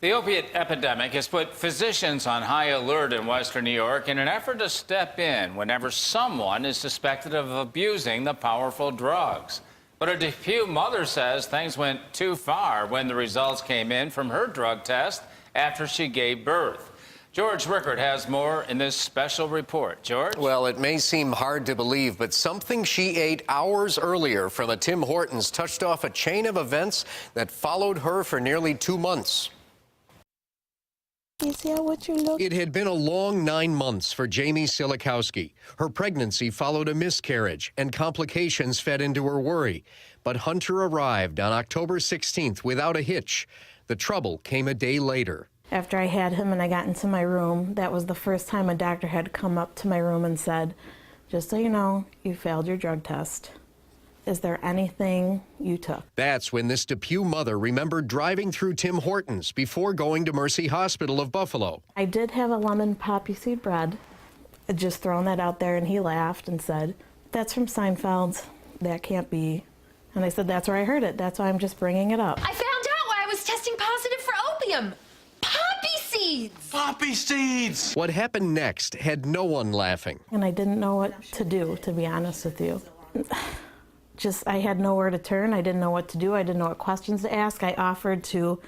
The opiate epidemic has put physicians on high alert in Western New York in an effort to step in whenever someone is suspected of abusing the powerful drugs. But a Depew mother says things went too far when the results came in from her drug test after she gave birth. George Rickard has more in this special report. George? Well, it may seem hard to believe, but something she ate hours earlier from a Tim Hortons touched off a chain of events that followed her for nearly 2 months. It had been a long 9 months for Jamie Silikowski. Her pregnancy followed a miscarriage, and complications fed into her worry. But Hunter arrived on October 16th without a hitch. The trouble came a day later. After I had him and I got into my room, that was the first time a doctor had come up to my room and said, "Just so you know, you failed your drug test. Is there anything you took?" That's when this Depew mother remembered driving through Tim Hortons before going to Mercy Hospital of Buffalo. I did have a lemon poppy seed bread. I'd just thrown that out there, and he laughed and said, "That's from Seinfeld. That can't be." And I said, "That's where I heard it. That's why I'm just bringing it up." I found out why I was testing positive for opium. Poppy seeds! Poppy seeds! What happened next had no one laughing. And I didn't know what to do, to be honest with you. I had nowhere to turn. I didn't know what to do. I didn't know what questions to ask. I offered to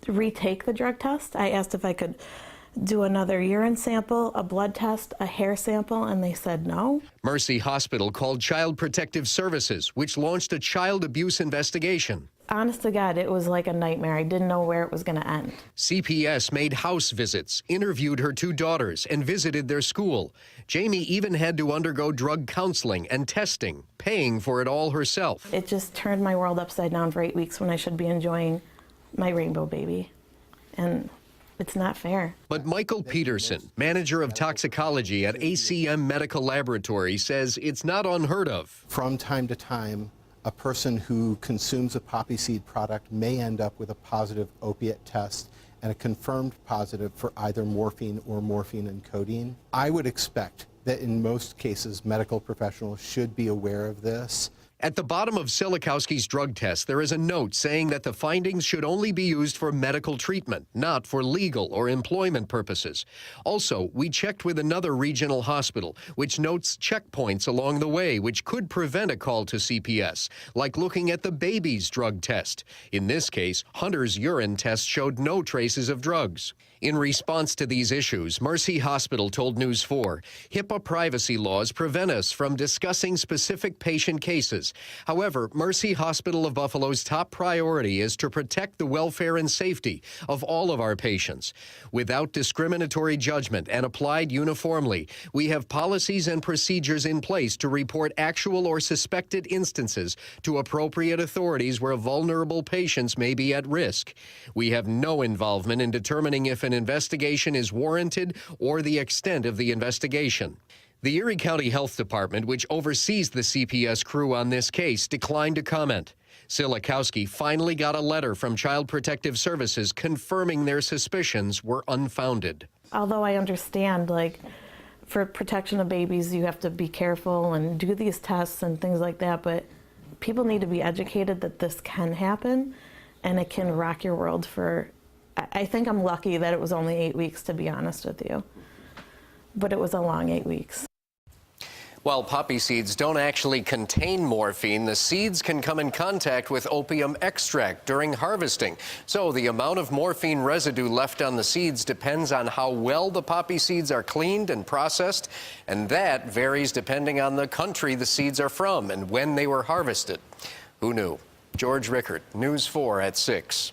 retake the drug test. I asked if I could do another urine sample, a blood test, a hair sample, and they said no. Mercy Hospital called Child Protective Services, which launched a child abuse investigation. Honest to God, it was like a nightmare. I didn't know where it was going to end. CPS made house visits, interviewed her 2 daughters, and visited their school. Jamie even had to undergo drug counseling and testing, paying for it all herself. It just turned my world upside down for 8 weeks when I should be enjoying my rainbow baby. And it's not fair. But Michael Peterson, manager of toxicology at ACM Medical Laboratory, says it's not unheard of. From time to time, a person who consumes a poppy seed product may end up with a positive opiate test and a confirmed positive for either morphine or morphine and codeine. I would expect that in most cases, medical professionals should be aware of this. At the bottom of Silikowski's drug test, there is a note saying that the findings should only be used for medical treatment, not for legal or employment purposes. Also, we checked with another regional hospital, which notes checkpoints along the way, which could prevent a call to CPS, like looking at the baby's drug test. In this case, Hunter's urine test showed no traces of drugs. In response to these issues, Mercy Hospital told News 4, HIPAA privacy laws prevent us from discussing specific patient cases. However, Mercy Hospital of Buffalo's top priority is to protect the welfare and safety of all of our patients. Without discriminatory judgment and applied uniformly, we have policies and procedures in place to report actual or suspected instances to appropriate authorities where vulnerable patients may be at risk. We have no involvement in determining if an investigation is warranted or the extent of the investigation. The Erie County Health Department, which oversees the CPS crew on this case, declined to comment. Silikowski finally got a letter from Child Protective Services confirming their suspicions were unfounded. Although I understand, for protection of babies, you have to be careful and do these tests and things like that, but people need to be educated that this can happen and it can rock your world for, I think I'm lucky that it was only 8 weeks, to be honest with you. But it was a long 8 weeks. While poppy seeds don't actually contain morphine, the seeds can come in contact with opium extract during harvesting. So the amount of morphine residue left on the seeds depends on how well the poppy seeds are cleaned and processed, and that varies depending on the country the seeds are from and when they were harvested. Who knew? George Rickard, News 4 at 6.